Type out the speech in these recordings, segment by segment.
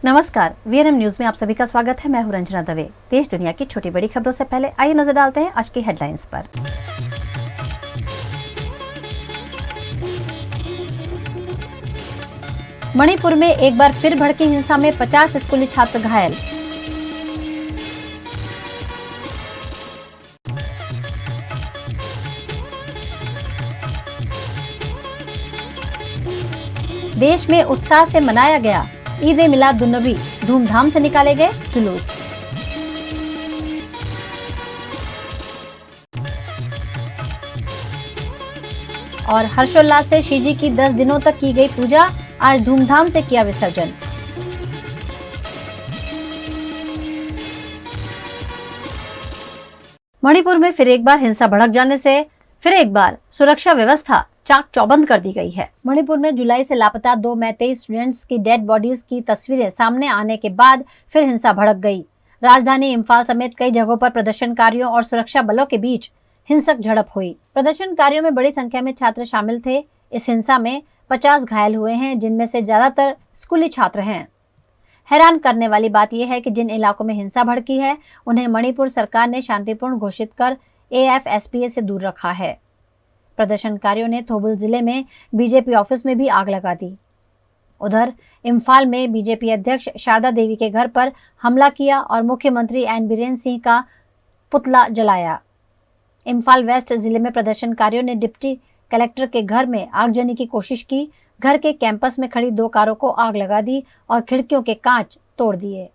नमस्कार, VNM news में आप सभी का स्वागत है। मैं हूं रंजना दवे। देश दुनिया की छोटी बड़ी खबरों से पहले आइए नजर डालते हैं आज की हेडलाइंस पर। मणिपुर में एक बार फिर भड़की हिंसा में 50 स्कूली छात्र घायल। देश में उत्साह से मनाया गया ईद ए मिलादुन्नबी, धूमधाम से निकाले गए जुलूस। और हर्षोल्लास से शिवजी की 10 दिनों तक की गई पूजा, आज धूमधाम से किया विसर्जन। मणिपुर में फिर एक बार हिंसा भड़क जाने से फिर एक बार सुरक्षा व्यवस्था चाक चौबंद कर दी गई है। मणिपुर में जुलाई से लापता 2 मैतेई स्टूडेंट्स की डेड बॉडीज की तस्वीरें सामने आने के बाद फिर हिंसा भड़क गई। राजधानी इम्फाल समेत कई जगहों पर प्रदर्शनकारियों और सुरक्षा बलों के बीच हिंसक झड़प हुई। प्रदर्शनकारियों में बड़ी संख्या में छात्र शामिल थे। इस हिंसा में 50 घायल हुए हैं, जिनमें से ज्यादातर स्कूली छात्र हैं। हैरान करने वाली बात यह है कि जिन इलाकों में हिंसा भड़की है, उन्हें मणिपुर सरकार ने शांतिपूर्ण घोषित कर AFSPA से दूर रखा है। प्रदर्शनकारियों ने थोबुल जिले में बीजेपी ऑफिस में भी आग लगा दी। उधर इम्फाल में बीजेपी अध्यक्ष शारदा देवी के घर पर हमला किया और मुख्यमंत्री एन बीरेन सिंह का पुतला जलाया। इम्फाल वेस्ट जिले में प्रदर्शनकारियों ने डिप्टी कलेक्टर के घर में आगजनी की कोशिश की। घर के कैंपस में खड़ी 2 कारों को आग लगा दी और खिड़कियों के कांच तोड़ दिए।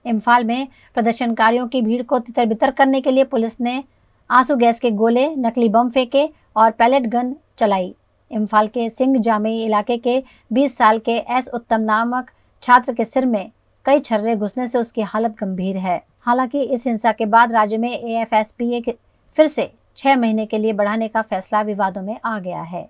इम्फाल में प्रदर्शनकारियों की भीड़ को तितर-बितर करने के लिए पुलिस ने आंसू गैस के गोले, नकली बम फेंके और पैलेट गन चलाई। इम्फाल के सिंह जामेई इलाके के 20 साल के एस उत्तम नामक छात्र के सिर में कई छर्रे घुसने से उसकी हालत गंभीर है। हालांकि इस हिंसा के बाद राज्य में AFSPA फिर से 6 महीने के लिए बढ़ाने का फैसला विवादों में आ गया है।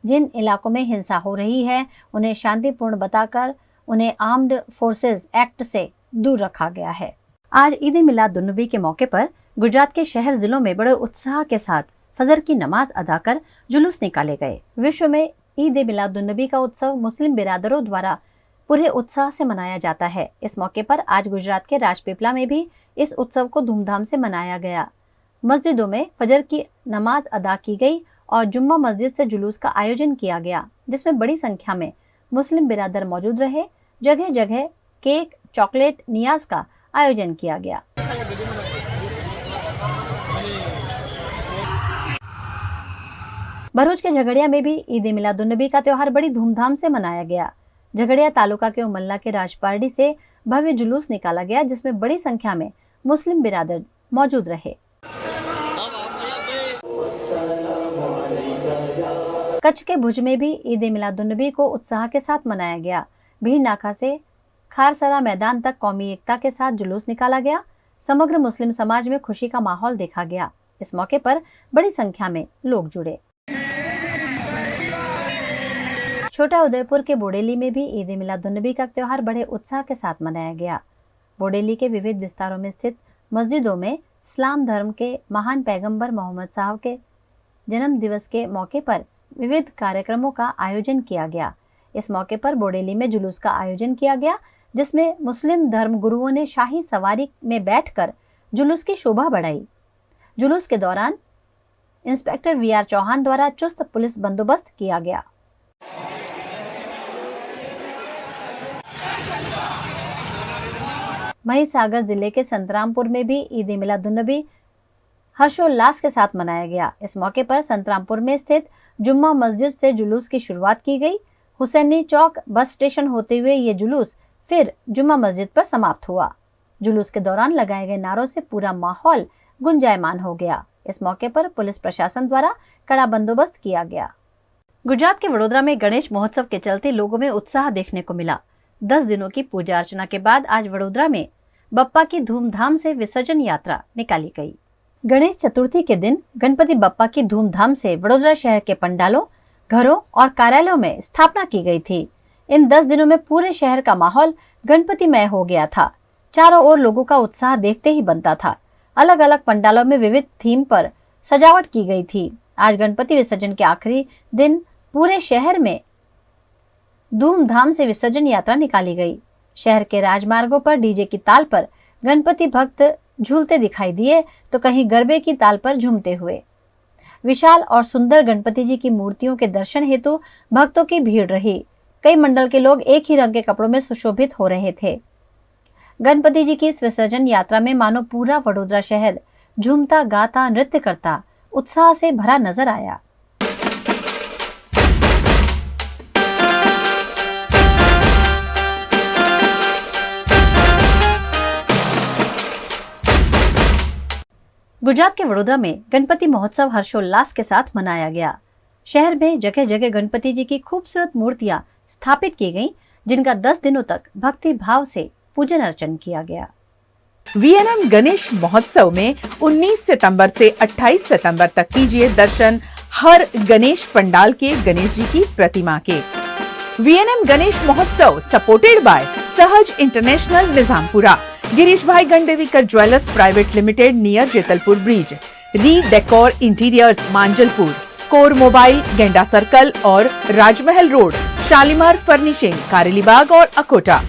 जिन इलाकों में हिंसा हो रही है, उन्हें शांतिपूर्ण बताकर उन्हें आर्म्ड फोर्सेज एक्ट से दूर रखा गया है। आज ईद ए मिलादुन्नबी के मौके पर गुजरात के शहर जिलों में बड़े उत्साह के साथ फजर की नमाज अदा कर जुलूस निकाले गए। विश्व में ईद ए मिलादुन्नबी का उत्सव मुस्लिम बिरादरों द्वारा पूरे उत्साह से मनाया जाता है। इस मौके पर आज गुजरात के राजपीपला में भी इस उत्सव को धूमधाम से मनाया गया। मस्जिदों में फजर की नमाज अदा की गई और जुम्मा मस्जिद से जुलूस का आयोजन किया गया, जिसमें बड़ी संख्या में मुस्लिम बिरादर मौजूद रहे। जगह जगह केक, चॉकलेट, नियाज का आयोजन किया गया। भरूच के झगड़िया में भी ईद ए मिलादुन्नबी का त्योहार बड़ी धूमधाम से मनाया गया। झगड़िया तालुका के उमल्ला के राजपारडी से भव्य जुलूस निकाला गया, जिसमें बड़ी संख्या में मुस्लिम बिरादर मौजूद रहे। कच्छ के भुज में भी ईद ए मिलादुन्नबी को उत्साह के साथ मनाया गया। भीड़ नाका से खारसरा मैदान तक कौमी एकता के साथ जुलूस निकाला गया। समग्र मुस्लिम समाज में खुशी का माहौल देखा गया। इस मौके पर बड़ी संख्या में लोग जुड़े। छोटा उदयपुर के बोडेली में भी ईद ए मिलादुन्नबी का त्योहार बड़े उत्साह के साथ मनाया गया। बोडेली के विविध विस्तारों में स्थित मस्जिदों में इस्लाम धर्म के महान पैगंबर मोहम्मद साहब के जन्म दिवस के मौके पर विविध कार्यक्रमों का आयोजन किया गया। इस मौके पर बोडेली में जुलूस का आयोजन किया गया, जिसमें मुस्लिम धर्म गुरुओं ने शाही सवारी में बैठकर जुलूस की शोभा बढ़ाई। जुलूस के दौरान इंस्पेक्टर VR चौहान द्वारा चुस्त पुलिस बंदोबस्त किया गया। महिसागर जिले के संतरामपुर में भी ईद ए मिलादुन्नबी हर्षोल्लास के साथ मनाया गया। इस मौके पर संतरामपुर में स्थित जुम्मा मस्जिद से जुलूस की शुरुआत की गई। हुसैनी चौक बस स्टेशन होते हुए ये जुलूस फिर जुम्मा मस्जिद पर समाप्त हुआ। जुलूस के दौरान लगाए गए नारों से पूरा माहौल गुंजायमान हो गया। इस मौके पर पुलिस प्रशासन द्वारा कड़ा बंदोबस्त किया गया। गुजरात के वडोदरा में गणेश महोत्सव के चलते लोगों में उत्साह देखने को मिला। 10 दिनों की पूजा अर्चना के बाद आज वडोदरा में बप्पा की धूमधाम से विसर्जन यात्रा निकाली गई। गणेश चतुर्थी के दिन गणपति बप्पा की धूमधाम से वडोदरा शहर के पंडालों, घरों और कार्यालयों में स्थापना की गई थी। इन 10 दिनों में पूरे शहर का माहौल गणपतिमय हो गया था। चारों ओर लोगों का उत्साह देखते ही बनता था। अलग अलग पंडालों में विविध थीम पर सजावट की गई थी। आज गणपति विसर्जन के आखिरी दिन पूरे शहर में धूमधाम से विसर्जन यात्रा निकाली गई। शहर के राजमार्गों पर डीजे की ताल पर गणपति भक्त झूलते दिखाई दिए तो कहीं गरबे की ताल पर झूमते हुए। विशाल और सुंदर गणपति जी की मूर्तियों के दर्शन हेतु भक्तों की भीड़ रही। कई मंडल के लोग एक ही रंग के कपड़ों में सुशोभित हो रहे थे। गणपति जी की इस विसर्जन यात्रा में मानो पूरा वडोदरा शहर झूमता, गाता, नृत्य करता, उत्साह से भरा नजर आया। गुजरात के वडोदरा में गणपति महोत्सव हर्षोल्लास के साथ मनाया गया। शहर में जगह जगह गणपति जी की खूबसूरत मूर्तियां स्थापित की गईं, जिनका 10 दिनों तक भक्ति भाव से पूजन अर्चन किया गया। वीएनएम गणेश महोत्सव में 19 सितंबर से 28 सितंबर तक कीजिए दर्शन हर गणेश पंडाल के गणेश जी की प्रतिमा के। वीएनएम गणेश महोत्सव supported by Sahaj international Nizampura, Girish bhai Gandevikar jewellers private limited near Jetalpur bridge, re decor interiors Manjalpur, core mobile Genda circle और राजमहल रोड, शालीमार फर्निशिंग कारेलीबाग और Akota,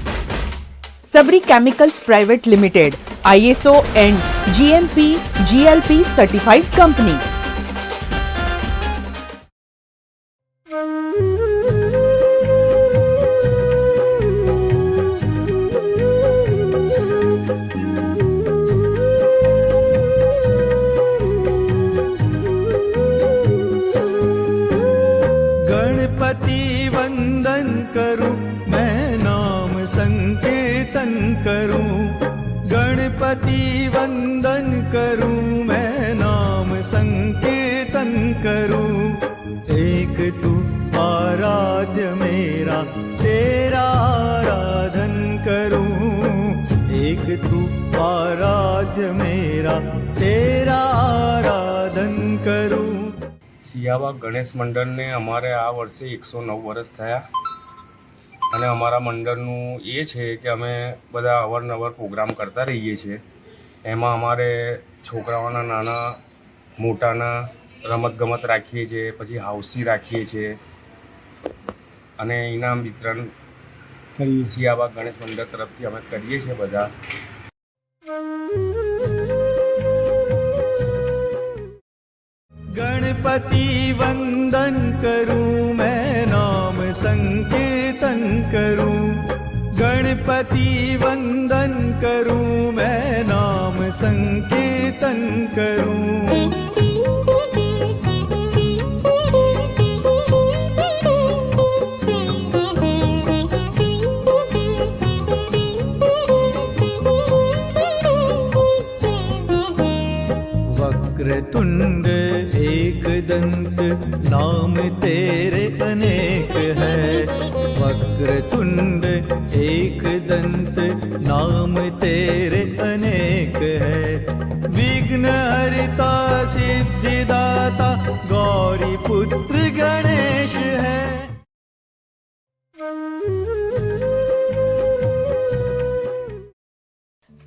Sabari chemicals private limited, ISO and GMP GLP certified company. Ganpati वंदन करूं मैं नाम संकीर्तन करूं, गणपति वंदन करूं मैं नाम संकीर्तन करूं। एक तू आराध्य मेरा तेरा आराधन करूं, एक तू आराध्य मेरा तेरा आराधन करूं। સિયાવા ગણેશ મંડળને અમારે આ વર્ષે 109 વર્ષ થયા અને અમારા મંડળનું એ છે કે અમે બધા અવારનવાર પ્રોગ્રામ કરતા રહીએ છીએ। એમાં અમારે છોકરાઓના નાના મોટાના રમતગમત રાખીએ છીએ, પછી હાઉસી રાખીએ છીએ અને ઇનામ વિતરણ સિયાવા ગણેશ મંડળ તરફથી અમે કરીએ છીએ બધા। गणपति वंदन करूं मैं नाम संकीर्तन करूं, गणपति वंदन करूं मैं नाम संकीर्तन करूं। वक्रतुंड एकदंत नाम तेरे अनेक है, वक्रतुंड एकदंत नाम तेरे अनेक है। विघ्न हरिता सिद्धिदाता गौरी पुत्र गणेश है।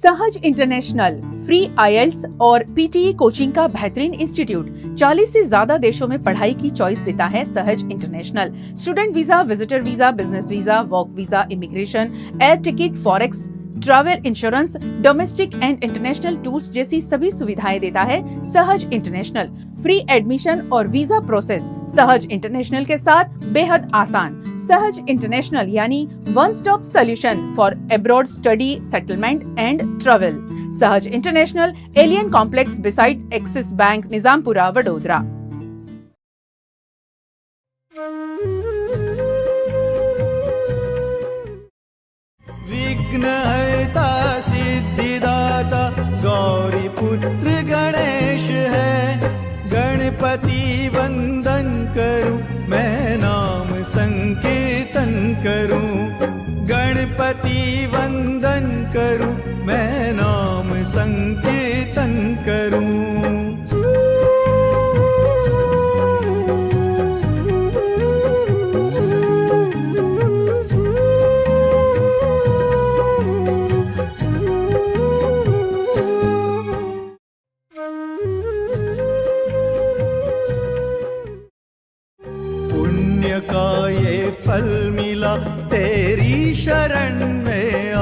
सहज इंटरनेशनल फ्री IELTS और PTE कोचिंग का बेहतरीन इंस्टीट्यूट 40 से ज्यादा देशों में पढ़ाई की चॉइस देता है Sahaj international. Student visa, visitor visa, business visa, work visa, immigration, air ticket, forex, travel insurance, domestic and international tours जैसी सभी सुविधाएं देता है सहज इंटरनेशनल। फ्री एडमिशन और वीजा प्रोसेस सहज इंटरनेशनल के साथ बेहद आसान। सहज इंटरनेशनल यानी one stop solution for abroad study, settlement and travel. Sahaj international, alien complex beside Axis bank, Nizampura, Vadodara. विघ्नहर्ता सिद्धिदाता गौरी पुत्र गणेश है। गणपति वंदन करूं मैं नाम संकीर्तन करूं, गणपति वंदन करूं मैं नाम संकीर्तन करूं। पुण्य का ये फल मिला तेरी शरण में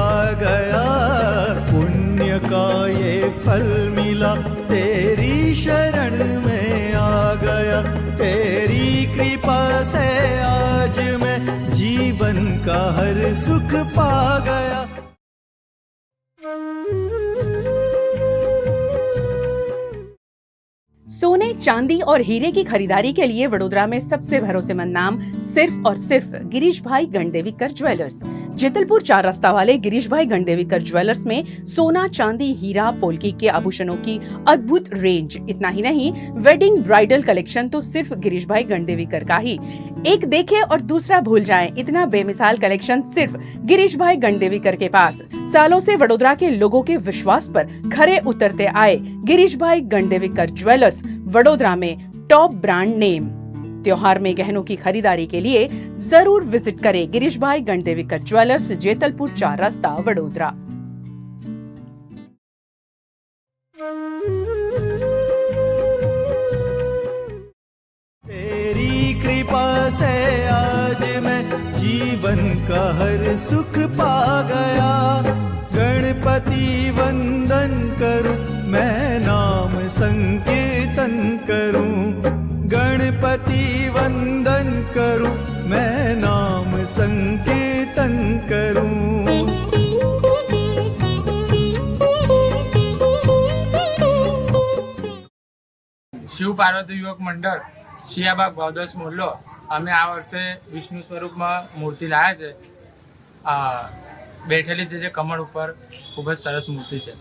मिला, तेरी शरण में आ गया, तेरी कृपा से आज मैं जीवन का हर सुख पा गया। सोने, चांदी और हीरे की खरीदारी के लिए वडोदरा में सबसे भरोसेमंद नाम सिर्फ और सिर्फ गिरीश भाई गणदेवीकर ज्वेलर्स। जेतलपुर 4 रास्ता वाले गिरीश भाई गणदेवीकर ज्वेलर्स में सोना, चांदी, हीरा, पोल्की के आभूषणों की अद्भुत रेंज। इतना ही नहीं, वेडिंग ब्राइडल कलेक्शन तो सिर्फ गिरीश भाई गणदेवीकर का ही। एक देखे और दूसरा भूल जाए, इतना बेमिसाल कलेक्शन सिर्फ गिरीश भाई गणदेवीकर के पास। सालों से वडोदरा के लोगों के विश्वास पर खरे उतरते आए गिरीश भाई गणदेवीकर ज्वेलर्स वडोदरा में टॉप ब्रांड नेम। त्योहार में गहनों की खरीदारी के लिए जरूर विजिट करें गिरीश भाई गणदेवीकर ज्वेलर्स, जेतलपुर 4 रास्ता, वडोदरा। तेरी कृपा से आज मैं जीवन का हर सुख पा गया। गणपति वंदन करूं, मैं नाम संकीर्तन करूं। गणपति वंदन करूं, मैं नाम संकीर्तन करूं। शिव पार्वती युवक मंडળ શિયાબાગ ભાવદાસ મોહલ્લો અમે આ વર્ષે વિષ્ણુ સ્વરૂપમાં મૂર્તિ લાવ્યા છે। બેઠેલી છે જે કમળ ઉપર ખૂબ જ સરસ મૂર્તિ છે।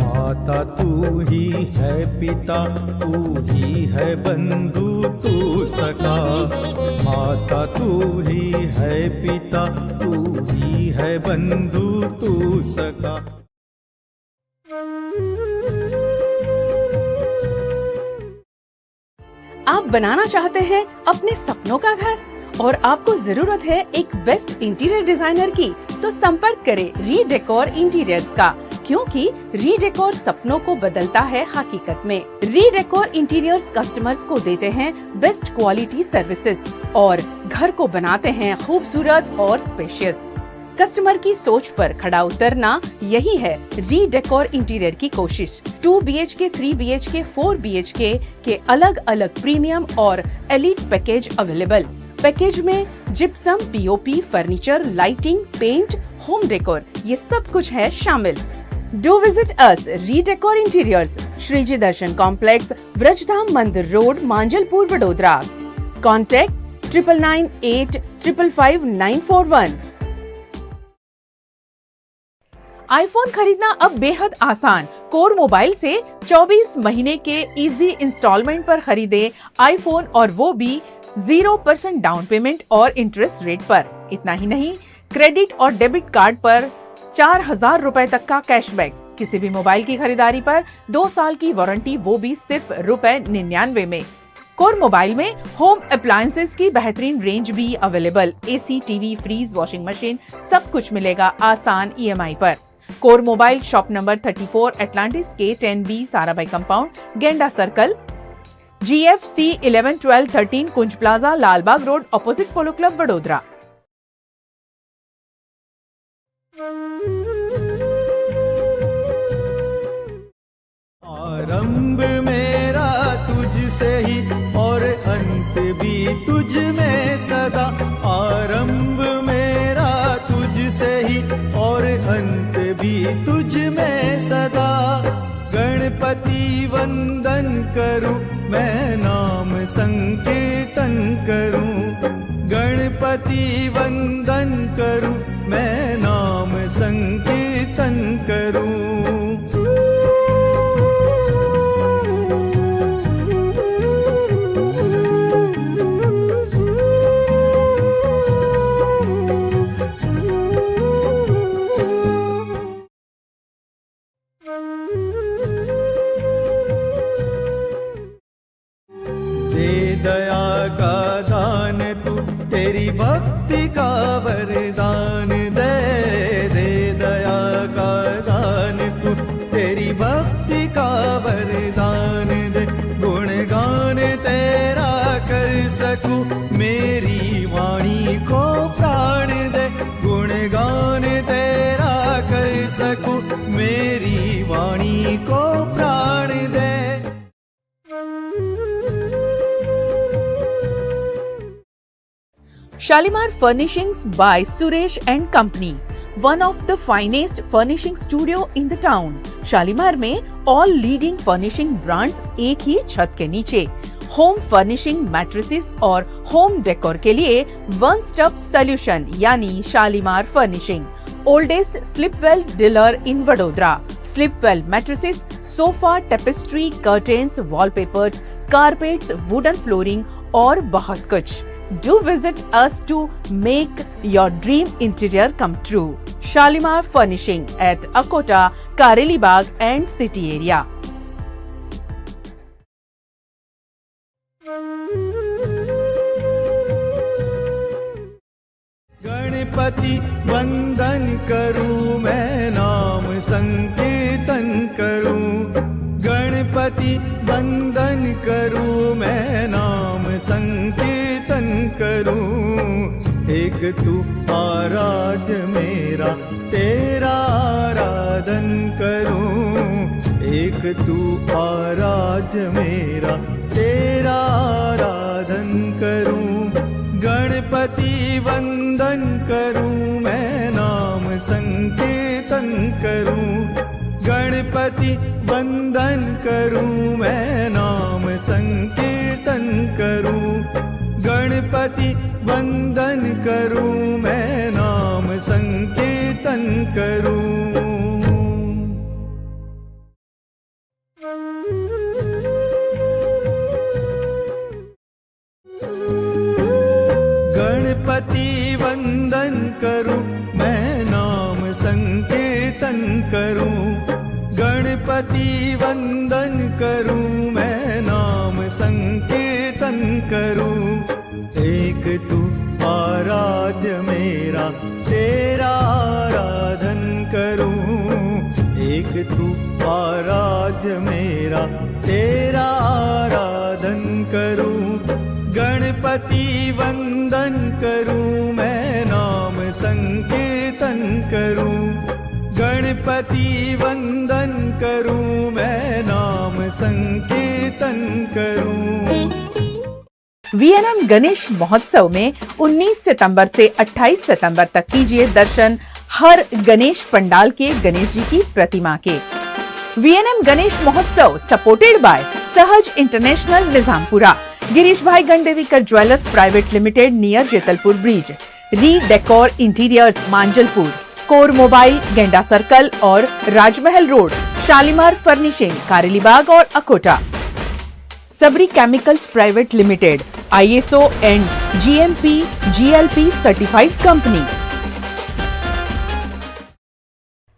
माता तू ही है, पिता तू ही है, बंधु तू सखा। माता तू ही है, पिता तू ही है, बंधु तू सखा। आप बनाना चाहते हैं अपने सपनों का घर और आपको जरूरत है एक बेस्ट इंटीरियर डिजाइनर की, तो संपर्क करें रीडेकोर इंटीरियर्स का, क्योंकि रीडेकोर सपनों को बदलता है हकीकत में। रीडेकोर इंटीरियर्स कस्टमर्स को देते हैं बेस्ट क्वालिटी सर्विसेज और घर को बनाते हैं खूबसूरत और स्पेशियस। कस्टमर की सोच पर खड़ा उतरना, यही है रीडेकोर इंटीरियर की कोशिश। 2 BHK, 3 BHK, 4 BHK के अलग अलग प्रीमियम और एलीट पैकेज अवेलेबल। पैकेज में gypsum, POP, furniture, lighting, paint, home decor, ये सब कुछ है शामिल। Do visit us redecor interiors, Shriji Darshan complex, Vrajdham Mandir road, Manjalpur, Vadodara. Contact 9998 555 941। IPhone खरीदना अब बेहद आसान। कोर मोबाइल से 24 महीने के इजी इंस्टॉलमेंट पर खरीदे आईफोन, और वो भी 0% डाउन पेमेंट और इंटरेस्ट रेट पर। इतना ही नहीं, क्रेडिट और डेबिट कार्ड पर 4000 रुपए तक का कैशबैक। किसी भी मोबाइल की खरीदारी पर 2 साल की वारंटी, वो भी सिर्फ ₹99 में। कोर मोबाइल में होम अप्लायंसेस की बेहतरीन रेंज भी available. AC, TV, fridge, washing machine, सब कुछ मिलेगा आसान EMI पर। Core Mobile shop number 34 Atlantis के 10B Sarabhai compound, Genda circle, GFC 11 12 13 Kunj plaza, Lalbagh road, opposite polo club, Vadodara. आरंभ मेरा तुझसे ही और अंत भी तुझ में सदा। आरंभ मेरा तुझसे ही और अंत भी तुझ में सदा। गणपति वंदन करूं, मैं नाम संकीर्तन करूं। गणपति वंदन करूं, मैं नाम संकीर्तन करूं। दया का दान तू, तेरी भक्ति का वरदान दे। दे दया का दान तू, तेरी भक्ति का वरदान दे। गुण सकूं, मेरी वाणी को प्राण दे, गुणगान तेरा कर सकूं, मेरी वाणी को प्राण दे। Shalimar Furnishings by Suresh and Company, one of the finest furnishing studio in the town. Shalimar में all leading furnishing brands एक ही छत के नीचे। होम फर्निशिंग मैट्रेसेस और होम डेकोर के लिए वन स्टॉप सॉल्यूशन यानी Shalimar furnishing. Oldest Sleepwell dealer in Vadodara. Sleepwell mattresses, sofa, tapestry, curtains, wallpapers, carpets, wooden flooring और बहुत कुछ। Do visit us to make your dream interior come true. Shalimar Furnishing at Akota, Kareli Bagh and City Area. Ganpati वंदन करूं मैं, नाम संकीर्तन करूं, गणपति वंदन करूं मैं, नाम संकीर्तन करूं। एक तू आराध्य मेरा, तेरा आराधन करूं, एक तू आराध्य मेरा, तेरा आराधन करूं। गणपति वंदन करूं मैं, नाम संकीर्तन करूं, गणपति वंदन करूं मैं, नाम संकीर्तन करूं, गणपति वंदन करूं मैं, नाम संकीर्तन करूं। गणपति वंदन करूं मैं, नाम संकीर्तन करूं, गणपति वंदन करूं मैं, नाम संकीर्तन करूं। एक तू आराध्य मेरा, तेरा आराधन करूं, एक तू आराध्य मेरा, तेरा आराधन करूं। गणपति वंदन करूं मैं, नाम संकीर्तन करूं, गणपति वंदन करूं मैं, नाम संकीर्तन करूं। वीएनएम गणेश महोत्सव में 19 सितंबर से 28 सितंबर तक कीजिए दर्शन हर गणेश पंडाल के गणेश जी की प्रतिमा के। वीएनएम गणेश महोत्सव supported by Sahaj international Nizampura, Girish bhai Gandevikar jewellers private limited near Jetalpur bridge, re decor interiors Manjalpur, core mobile Genda circle और राजमहल रोड, शालीमार फर्निशिंग कारेलीबाग और Akota, Sabari chemicals private limited, ISO and GMP GLP certified company.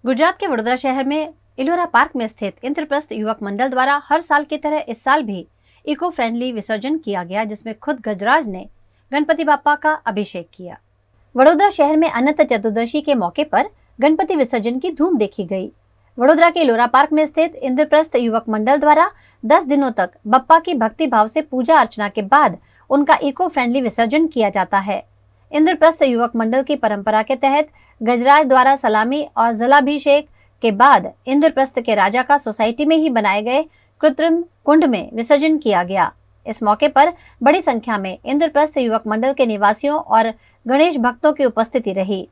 Gujarat के वडोदरा शहर में इलोरा पार्क में स्थित इंद्रप्रस्थ युवक मंडल द्वारा हर साल की तरह इस साल भी इको फ्रेंडली विसर्जन किया गया, जिसमें खुद गजराज ने गणपति बाप्पा का अभिषेक किया। वडोदरा शहर में अनंत चतुर्दशी के मौके पर गणपति विसर्जन की धूम देखी गई। वडोदरा के इलोरा पार्क में स्थित इंद्रप्रस्थ युवक मंडल द्वारा 10 दिनों तक बप्पा की भक्ति भाव से पूजा अर्चना के बाद उनका इको फ्रेंडली विसर्जन किया जाता है। इंद्रप्रस्थ युवक मंडल की परंपरा के तहत गजराज द्वारा सलामी और जलाभिषेक के बाद इंद्रप्रस्थ के राजा का सोसाइटी में ही बनाए गए कृत्रिम कुंड में विसर्जन किया गया। इस मौके पर बड़ी संख्या में इंद्रप्रस्थ युवक मंडल के निवासियों और गणेश भक्तों की उपस्थिति रही।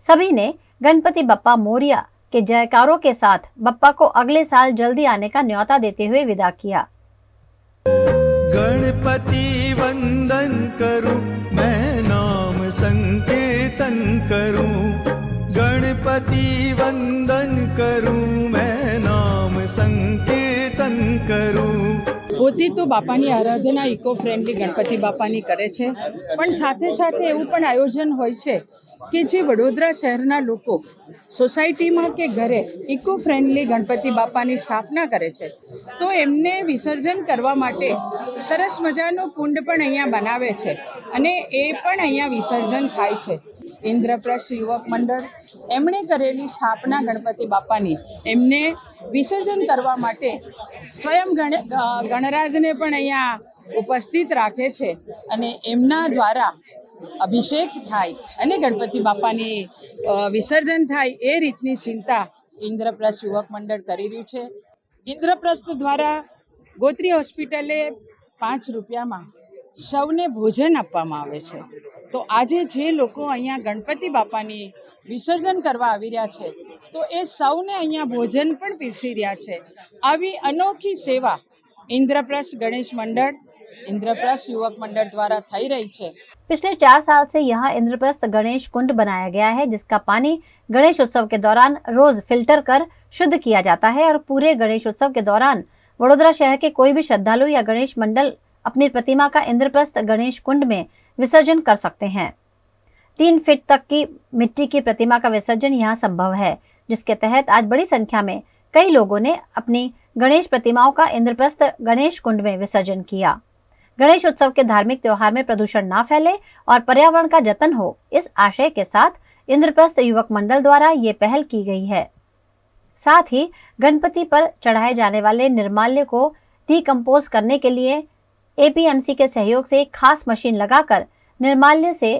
सभी ने गणपति बप्पा मोरिया के जयकारों के साथ बप्पा को अगले साल जल्दी आने का न्योता देते हुए विदा किया। गणपति वंदन करूं मैं, नाम संकीर्तन करूं, गणपति वंदन करूं मैं, नाम संकीर्तन करूं। પોતે તો બાપાની આરાધના ઇકો ફ્રેન્ડલી ગણપતિ બાપાની કરે છે, પણ સાથે સાથે એવું પણ આયોજન હોય છે કે જે વડોદરા શહેરના લોકો સોસાયટીમાં કે ઘરે ઇકો ફ્રેન્ડલી ગણપતિ બાપાની સ્થાપના કરે છે, તો એમને વિસર્જન કરવા માટે સરસ મજાનો કુંડ પણ અહીંયા બનાવે છે અને એ પણ અહીંયા વિસર્જન થાય છે। ઇન્દ્રપ્રસ્થ યુવક મંડળ એમણે કરેલી સ્થાપના ગણપતિ બાપાની એમને વિસર્જન કરવા માટે સ્વયં ગણરાજને પણ અહીંયા ઉપસ્થિત રાખે છે અને એમના દ્વારા અભિષેક થાય અને ગણપતિ બાપાની વિસર્જન થાય એ રીતની ચિંતા ઇન્દ્રપ્રસ્થ યુવક મંડળ કરી રહ્યું છે. ઇન્દ્રપ્રસ્થ દ્વારા ગોત્રી હોસ્પિટલે 5 રૂપિયામાં સૌને ભોજન આપવામાં આવે છે. તો આજે જે લોકો અહીંયા ગણપતિ બાપાની વિસર્જન કરવા આવી રહ્યા છે તો એ સૌને અહીંયા ભોજન પણ પીરસી રહ્યા છે. આવી અનોખી સેવા इंद्रप्रस्थ गणेश मंडल इंद्रप्रस्थ युवक मंडल द्वारा થઈ રહી છે. पिछले 4 साल से यहाँ इंद्रप्रस्थ गणेश कुंड बनाया गया है, जिसका पानी गणेश उत्सव के दौरान रोज फिल्टर कर शुद्ध किया जाता है और पूरे गणेश उत्सव के दौरान वडोदरा शहर के कोई भी श्रद्धालु या गणेश मंडल अपनी प्रतिमा का इंद्रप्रस्थ गणेश कुंड में विसर्जन कर सकते हैं. 3 फीट तक की मिट्टी की प्रतिमा का विसर्जन यहाँ संभव है, जिसके तहत आज बड़ी संख्या में कई लोगों ने अपनी गणेश प्रतिमाओं का इंद्रप्रस्थ गणेश कुंड में विसर्जन किया. गणेश उत्सव के धार्मिक त्योहार में प्रदूषण ना फैले और पर्यावरण का जतन हो, इस आशय के साथ इंद्रप्रस्थ युवक मंडल द्वारा ये पहल की गई है. साथ ही गणपति पर चढ़ाए जाने वाले निर्माल्य को डिकम्पोज करने के लिए एपीएमसी के सहयोग से एक खास मशीन लगाकर निर्माल्य से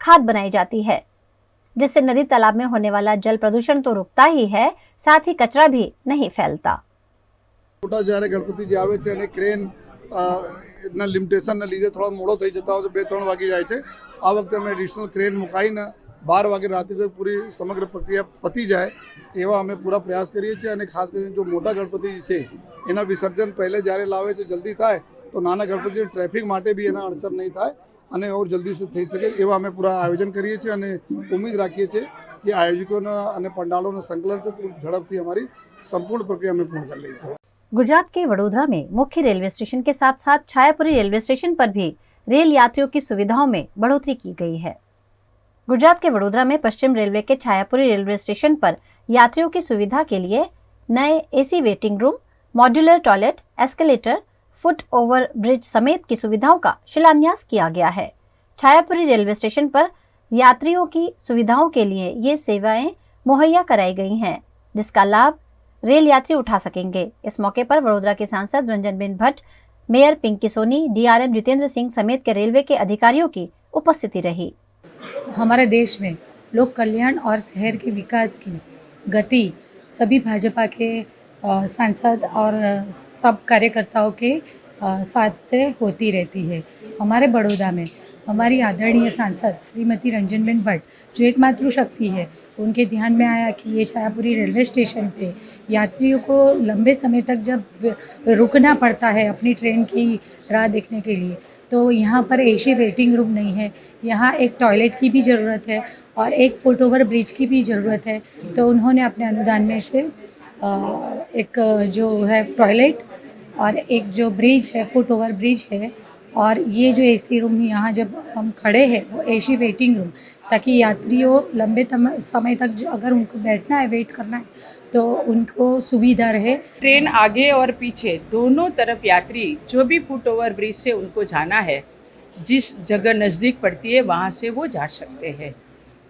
खाद बनाई जाती है, जिससे नदी तालाब में होने वाला जल प्रदूषण तो रुकता ही है, साथ ही कचरा भी नहीं फैलता. મોટા જ્યારે ગણપતિજી આવે છે અને ક્રેન ના લિમિટેશનના લીધે થોડો મોડો થઈ જતા હોય તો 2-3 વાગી જાય છે. આ વખતે અમે એડિશનલ ક્રેન મુકાઈને 12 વાગે રાત્રે તક પૂરી સમગ્ર પ્રક્રિયા પતી જાય એવા અમે પૂરા પ્રયાસ કરીએ છીએ. અને ખાસ કરીને જો મોટા ગણપતિજી છે એના વિસર્જન પહેલે જ્યારે લાવે છે જલ્દી થાય તો નાના ગણપતિજી ટ્રાફિક માટે બી એના અડચણ નહીં થાય અને ઓર જલ્દી સે થઈ શકે એવા અમે પૂરા આયોજન કરીએ છીએ અને ઉમ્મીદ રાખીએ છીએ કે આયોજકોના અને પંડાલોના સંકલન से ઝડપથી हमारी संपूर्ण प्रक्रिया में पूर्ण कर लेंगे. गुजरात के वडोदरा में मुख्य रेलवे स्टेशन के साथ साथ छायापुरी रेलवे स्टेशन पर भी रेल यात्रियों की सुविधाओं में बढ़ोतरी की गई है. गुजरात के वडोदरा में पश्चिम रेलवे के छायापुरी रेलवे स्टेशन पर यात्रियों की सुविधा के लिए नए AC waiting room, modular toilet, escalator, foot over bridge समेत की सुविधाओं का शिलान्यास किया गया है. छायापुरी रेलवे स्टेशन पर यात्रियों की सुविधाओं के लिए ये सेवाएं मुहैया कराई गई हैं, जिसका लाभ रेल यात्री उठा सकेंगे. इस मौके पर वडोदरा के सांसद रंजनबेन भट्ट, मेयर पिंकी सोनी, डीआरएम जितेंद्र सिंह समेत के रेलवे के अधिकारियों की उपस्थिति रही. हमारे देश में लोक कल्याण और शहर के विकास की गति सभी भाजपा के सांसद और सब कार्यकर्ताओं के साथ से होती रहती है. हमारे बड़ौदा में हमारी आदरणीय सांसद श्रीमती रंजनबेन भट्ट जो एकमात्र शक्ति है, उनके ध्यान में आया कि ये छायापुरी रेलवे स्टेशन पे यात्रियों को लंबे समय तक जब रुकना पड़ता है अपनी ट्रेन की राह देखने के लिए, तो यहाँ पर एसी वेटिंग रूम नहीं है. यहाँ एक टॉयलेट की भी ज़रूरत है और एक फुट ओवर ब्रिज की भी ज़रूरत है. तो उन्होंने अपने अनुदान में से एक जो है टॉयलेट और एक जो ब्रिज है, फुट ओवर ब्रिज है, और ये जो एसी रूम यहाँ जब हम खड़े हैं वो एसी वेटिंग रूम, ताकि यात्रियों लंबे समय तक अगर उनको बैठना है, वेट करना है, तो उनको सुविधा रहे. ट्रेन आगे और पीछे दोनों तरफ यात्री जो भी फुट ओवर ब्रिज से उनको जाना है, जिस जगह नज़दीक पड़ती है वहाँ से वो जा सकते हैं.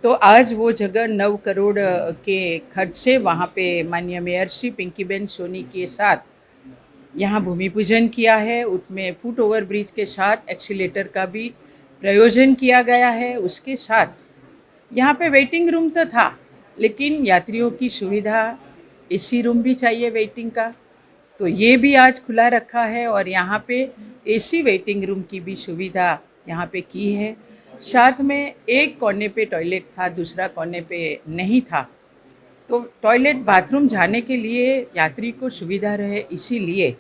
तो आज वो जगह 9 करोड़ के खर्च से वहाँ पे माननीय मेयर श्री पिंकीबेन सोनी के साथ यहाँ भूमि पूजन किया है. उसमें फुट ओवर ब्रिज के साथ एक्सीलेटर का भी प्रयोजन किया गया है. उसके साथ यहाँ पे वेटिंग रूम तो था, लेकिन यात्रियों की सुविधा एसी रूम भी चाहिए वेटिंग का, तो ये भी आज खुला रखा है और यहाँ पे एसी वेटिंग रूम की भी सुविधा यहाँ पे की है. साथ में एक कोने पे टॉयलेट था, दूसरा कोने पे नहीं था, तो टॉयलेट बाथरूम जाने के लिए यात्री को सुविधा रहे, इसीलिए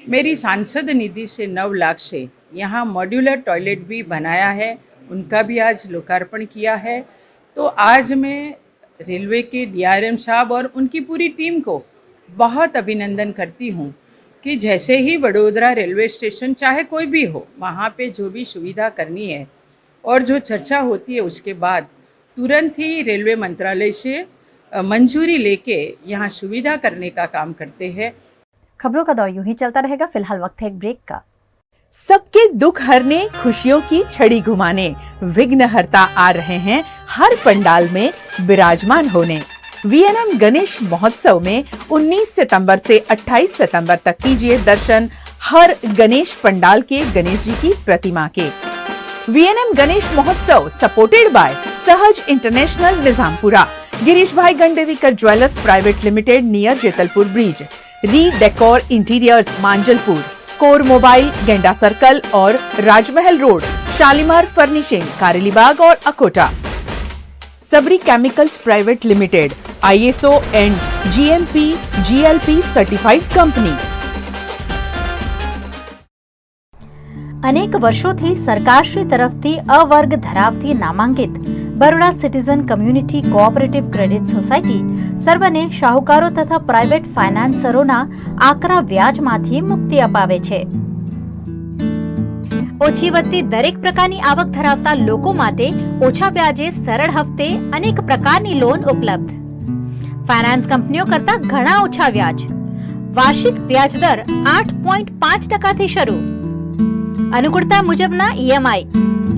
मेरी सांसद निधि से 9 लाख से यहाँ मॉड्यूलर टॉयलेट भी बनाया है, उनका भी आज लोकार्पण किया है. तो आज मैं रेलवे के डीआरएम साहब और उनकी पूरी टीम को बहुत अभिनंदन करती हूँ कि जैसे ही वडोदरा रेलवे स्टेशन चाहे कोई भी हो, वहाँ पे जो भी सुविधा करनी है और जो चर्चा होती है उसके बाद तुरंत ही रेलवे मंत्रालय से मंजूरी लेके यहाँ सुविधा करने का काम करते हैं. खबरों का दौर यूं ही चलता रहेगा. फिलहाल वक्त है एक ब्रेक का. सबके दुख हरने, खुशियों की छड़ी घुमाने विघ्नहर्ता आ रहे हैं हर पंडाल में विराजमान होने. वीएनएम गणेश महोत्सव में 19 सितंबर से 28 सितंबर तक कीजिए दर्शन हर गणेश पंडाल के गणेश जी की प्रतिमा के। VNM गणेश महोत्सव supported by Sahaj international Nizampura, Girish bhai Gandevikar jewellers private limited near Jetalpur bridge, re decor interiors Manjalpur, core mobile Genda circle और राजमहल रोड, शालीमार फर्निशिंग कारेलीबाग और Akota, Sabari chemicals private limited, ISO and GMP GLP certified company. અનેક વર્ષોથી સરકારશ્રી તરફથી અવર્ગ ધરાવતી નામાંકિત Baroda citizen community cooperative credit society સર્વને શાહુકારો તથા પ્રાઇવેટ ફાઇનાન્સરોના આકરા વ્યાજમાંથી મુક્તિ અપાવે છે। ઓછી વત્તી દરેક પ્રકારની આવક ધરાવતા લોકો માટે ઓછા વ્યાજે સરળ હપ્તે અનેક પ્રકારની લોન ઉપલબ્ધ। ફાઇનાન્સ કંપનીઓ કરતા ઘણા ઓછા વ્યાજ, વાર્ષિક વ્યાજ દર 8.5% શરૂ। અનુકૂળતા મુજબના EMI,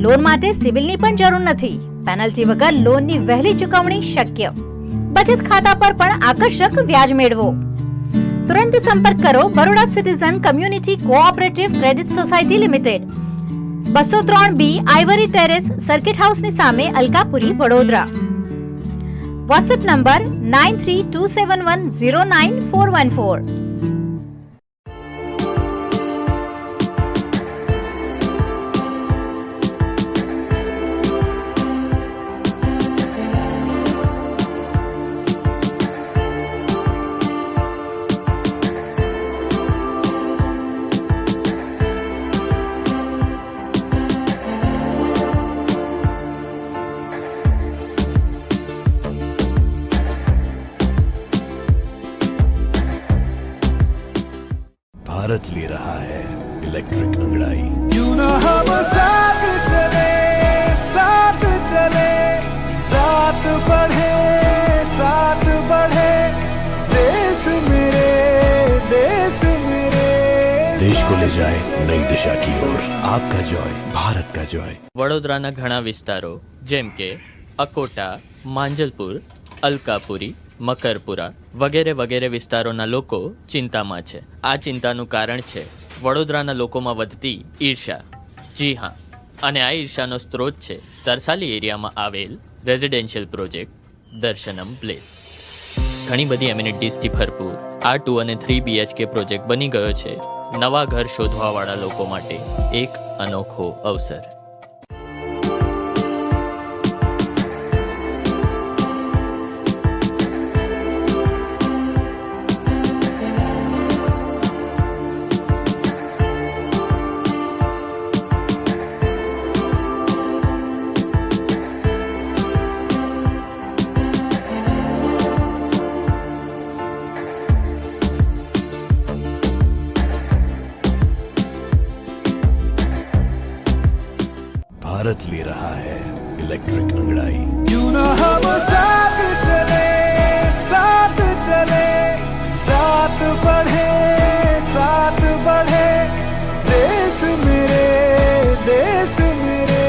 લોન માટે સિવિલની પણ જરૂર નથી। પેનલ્ટી વગર લોનની વહેલી ચૂકવણી શક્ય। બચત ખાતા પર પણ આકર્ષક વ્યાજ મેળવો। તુરંત સંપર્ક કરો Baroda citizen community cooperative credit society limited, 203B ivory terrace, circuit હાઉસની સામે, અલકાપુરી, વડોદરા। WhatsApp number 9327109414। भारत ले रहा है इलेक्ट्रिक अंगड़ाई। क्यों न हम साथ चले, साथ चले, साथ बढ़े, साथ बढ़े, देश मेरे, देश मेरे। देश को ले जाए नई दिशा की ओर, आपका जॉय, भारत का जॉय। વડોદરાના ઘણા વિસ્તારો જેમ કે અકોટા, માંજલપુર, અલકાપુરી, મકરપુરા વગેરે વગેરે વિસ્તારોના લોકો ચિંતામાં છે। આ ચિંતાનું કારણ છે વડોદરાના લોકોમાં વધતી ઈર્ષા। જી હા, અને આ ઈર્ષાનો સ્ત્રોત છે તરસાલી એરિયામાં આવેલ રેઝિડેન્શિયલ પ્રોજેક્ટ દર્શનમ પ્લેસ। ઘણી બધી એમિનિટીઝથી ભરપૂર આ 2 અને 3 BHK પ્રોજેક્ટ બની ગયો છે નવા ઘર શોધવાવાળા લોકો માટે એક અનોખો અવસર। भारत ले रहा है इलेक्ट्रिक अंगड़ाई। क्यों न हम साथ चले, साथ चले, साथ बढ़े, साथ बढ़े, देश मेरे, देश मेरे।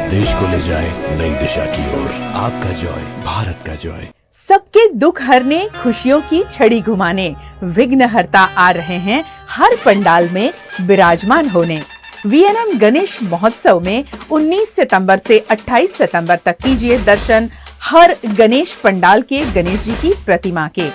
देश को ले जाए नई दिशा की ओर, आपका जॉय, भारत का जॉय। सबके दुख हरने, खुशियों की छड़ी घुमाने विघ्नहर्ता आ रहे हैं हर पंडाल में विराजमान होने। VNM गणेश महोत्सव में 19 सितंबर से 28 सितंबर तक कीजिए दर्शन हर गणेश पंडाल के गणेश जी की प्रतिमा के।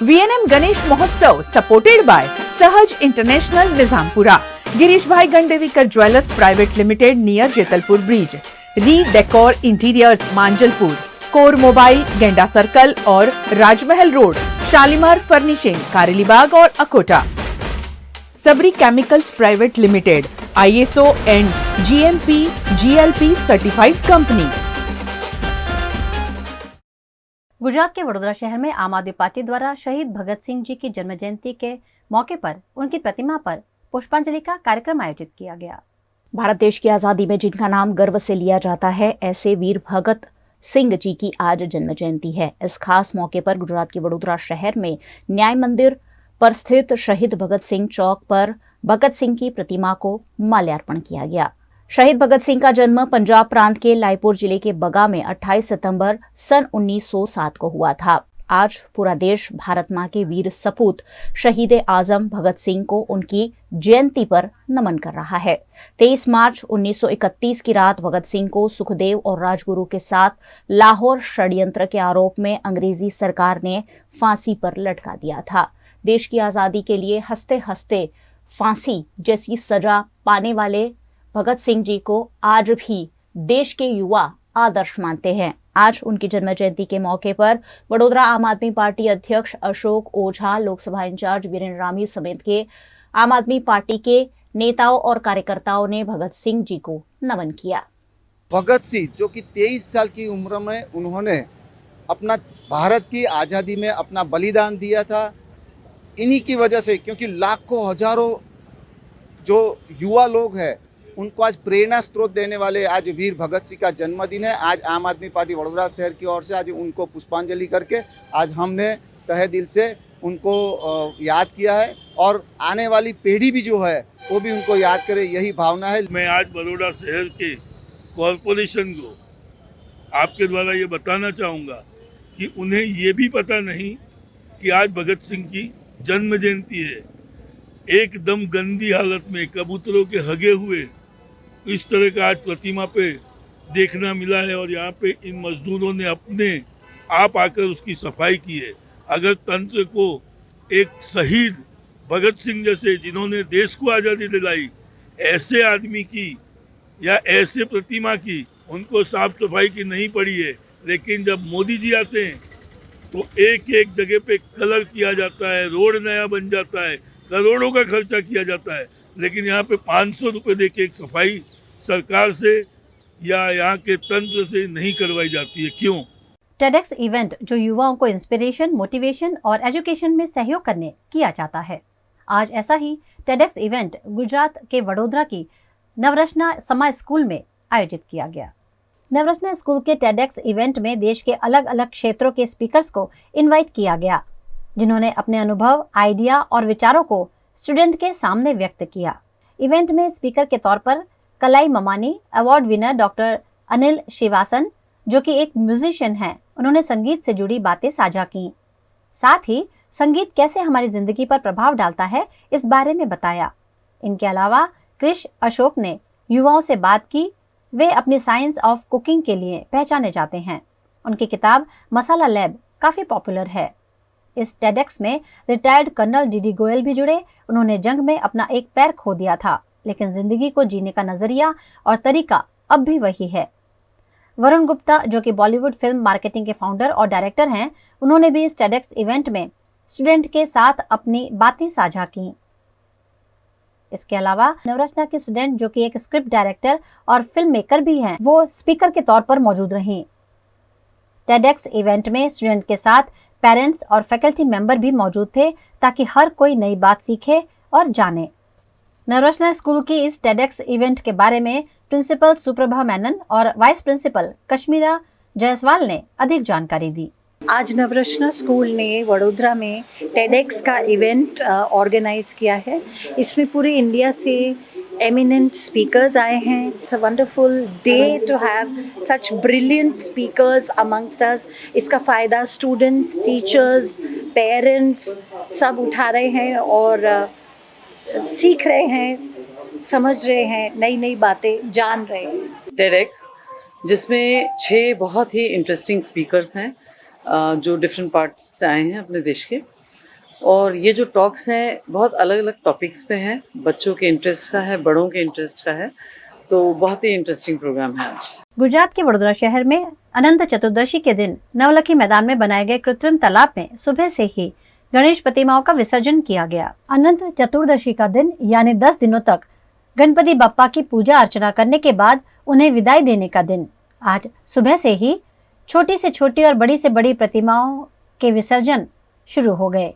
VNM गणेश महोत्सव supported by Sahaj international Nizampura, Girish bhai Gandevikar jewellers private limited near Jetalpur bridge, re decor interiors Manjalpur, core mobile Genda circle और राजमहल रोड, शालीमार फर्निशिंग कारेलीबाग और Akota, Sabari chemicals private limited, ISO and GMP GLP certified company. Gujarat के वडोदरा शहर में आम आदमी पार्टी द्वारा शहीद भगत सिंह जी की जन्म जयंती के मौके पर उनकी प्रतिमा पर पुष्पांजलि का कार्यक्रम आयोजित किया गया। भारत देश की आजादी में जिनका नाम गर्व से लिया जाता है, ऐसे वीर भगत सिंह जी की आज जन्म जयंती है। इस खास मौके पर गुजरात के वडोदरा शहर में न्याय मंदिर पर स्थित शहीद भगत सिंह चौक पर भगत सिंह की प्रतिमा को माल्यार्पण किया गया। शहीद भगत सिंह का जन्म पंजाब प्रांत के लायपुर जिले के बगा में 28 सितंबर सन 1907 को हुआ था। आज पूरा देश भारत मां के वीर सपूत शहीद आजम भगत सिंह को उनकी जयंती पर नमन कर रहा है। 23 मार्च 1931 की रात भगत सिंह को सुखदेव और राजगुरु के साथ लाहौर षड्यंत्र के आरोप में अंग्रेजी सरकार ने फांसी पर लटका दिया था। देश की आजादी के लिए हंसते हंसते फांसी जैसी सजा पाने वाले भगत सिंह जी को आज भी देश के युवा आदर्श मानते हैं। आज उनकी जन्म जयंती के मौके पर वडोदरा आम आदमी पार्टी अध्यक्ष अशोक ओझा, लोकसभा इंचार्ज वीरेंद्र रामी समेत के आम आदमी पार्टी के नेताओं और कार्यकर्ताओं ने भगत सिंह जी को नमन किया। भगत सिंह जो कि 23 साल की उम्र में उन्होंने अपना भारत की आज़ादी में अपना बलिदान दिया था। इन्हीं की वजह से, क्योंकि लाखों हजारों जो युवा लोग हैं उनको आज प्रेरणा स्रोत देने वाले आज वीर भगत सिंह का जन्मदिन है। आज आम आदमी पार्टी वडोदरा शहर की ओर से आज उनको पुष्पांजलि करके आज हमने तहे दिल से उनको याद किया है और आने वाली पीढ़ी भी जो है वो भी उनको याद करे, यही भावना है। मैं आज बड़ौदा शहर के कॉरपोरेशन को आपके द्वारा ये बताना चाहूँगा कि उन्हें ये भी पता नहीं कि आज भगत सिंह की जन्म जयंती है। एकदम गंदी हालत में कबूतरों के हगे हुए इस तरह का आज प्रतिमा पे देखना मिला है और यहाँ पे इन मजदूरों ने अपने आप आकर उसकी सफाई की है। अगर तंत्र को एक शहीद भगत सिंह जैसे जिन्होंने देश को आज़ादी दिलाई ऐसे आदमी की या ऐसे प्रतिमा की उनको साफ सफाई की नहीं पड़ी है, लेकिन जब मोदी जी आते हैं तो एक एक जगह पे कलर किया जाता है, रोड नया बन जाता है, करोड़ों का खर्चा किया जाता है, लेकिन यहाँ पे 500 रुपये दे के एक सफाई सरकार से या यहाँ के तंत्र से नहीं करवाई जाती है। क्यों? टेडेक्स इवेंट जो युवाओं को इंस्पिरेशन, मोटिवेशन और एजुकेशन में सहयोग करने किया जाता है। आज ऐसा ही टेडेक्स इवेंट गुजरात के वडोदरा की नवरचना समा स्कूल में आयोजित किया गया। नवरचना स्कूल के टेडेक्स इवेंट में देश के अलग अलग क्षेत्रों के स्पीकर्स को इनवाइट किया गया, जिन्होंने अपने अनुभव, आइडिया और विचारों को स्टूडेंट के सामने व्यक्त किया। इवेंट में स्पीकर के तौर पर Kalai Mamani award winner doctor Anil Srivasan, जो कि एक म्यूजिशियन हैं, उन्होंने संगीत से जुड़ी बातें साझा की। साथ ही संगीत कैसे हमारी जिंदगी पर प्रभाव डालता है इस बारे में बताया। इनके अलावा कृष अशोक ने युवाओं से बात की। वे अपनी साइंस ऑफ कुकिंग के लिए पहचाने जाते हैं। उनकी किताब मसाला लैब काफी पॉपुलर है। इस टेडेक्स में रिटायर्ड कर्नल डीडी गोयल भी जुड़े। उन्होंने जंग में अपना एक पैर खो दिया था, लेकिन जिंदगी को जीने का नजरिया और तरीका अब भी वही है। वरुण गुप्ता, जो कि बॉलीवुड फिल्म मार्केटिंग के फाउंडर और डायरेक्टर हैं, उन्होंने भी इस टेडेक्स इवेंट में स्टूडेंट के साथ अपनी बातें साझा की। इसके अलावा नवरचना के स्टूडेंट, जो कि एक स्क्रिप्ट डायरेक्टर और फिल्म मेकर भी हैं, वो स्पीकर के तौर पर मौजूद रहीं। टेडेक्स इवेंट में स्टूडेंट के साथ पेरेंट्स और फैकल्टी मेंबर भी मौजूद थे, ताकि हर कोई नई बात सीखे और जाने। नवरचना स्कूल की इस टेडेक्स इवेंट के बारे में प्रिंसिपल सुप्रभा मेनन और वाइस प्रिंसिपल कश्मीरा जायसवाल ने अधिक जानकारी दी। आज नवरचना स्कूल ने वडोदरा में टेडेक्स का इवेंट ऑर्गेनाइज किया है। इसमें पूरे इंडिया से eminent speakers आए हैं। It's a wonderful day to have such brilliant speakers amongst us. इसका फ़ायदा students, teachers, parents सब उठा रहे हैं और सीख रहे हैं, समझ रहे हैं, नई नई बातें जान रहे हैं। टेडेक्स जिसमें 6 बहुत ही इंटरेस्टिंग स्पीकर्स हैं जो डिफरेंट पार्ट्स से आए हैं अपने देश के, और ये जो टॉक्स हैं बहुत अलग अलग टॉपिक्स पे हैं। बच्चों के इंटरेस्ट का है, बड़ों के इंटरेस्ट का है, तो बहुत ही इंटरेस्टिंग प्रोग्राम है आज। गुजरात के वडोदरा शहर में अनंत चतुर्दशी के दिन नवलखी मैदान में बनाए गए कृत्रिम तालाब में सुबह से ही गणेश प्रतिमाओं का विसर्जन किया गया। अनंत चतुर्दशी का दिन यानी 10 दिनों तक गणपति बप्पा की पूजा अर्चना करने के बाद उन्हें विदाई देने का दिन। आज सुबह से ही छोटी से छोटी और बड़ी से बड़ी प्रतिमाओं के विसर्जन शुरू हो गए।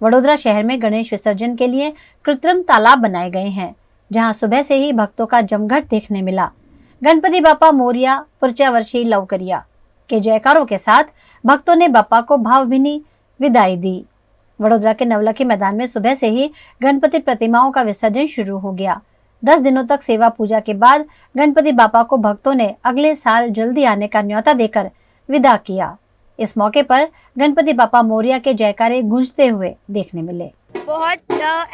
वडोदरा शहर में गणेश विसर्जन के लिए कृत्रिम तालाब बनाए गए हैं, जहां सुबह से ही भक्तों का जमघट देखने मिला। गणपति बापा मोरिया, पुरचा वर्षी लवकरिया के जयकारों के साथ भक्तों ने बापा को भावभीनी विदाई दी। वडोदरा के नवलखी मैदान में सुबह से ही गणपति प्रतिमाओं का विसर्जन शुरू हो गया। 10 दिनों तक सेवा पूजा के बाद गणपति बापा को भक्तों ने अगले साल जल्दी आने का न्योता देकर विदा किया। इस मौके पर गणपति बापा मोरिया के जयकारे गूंजते हुए देखने मिले। बहुत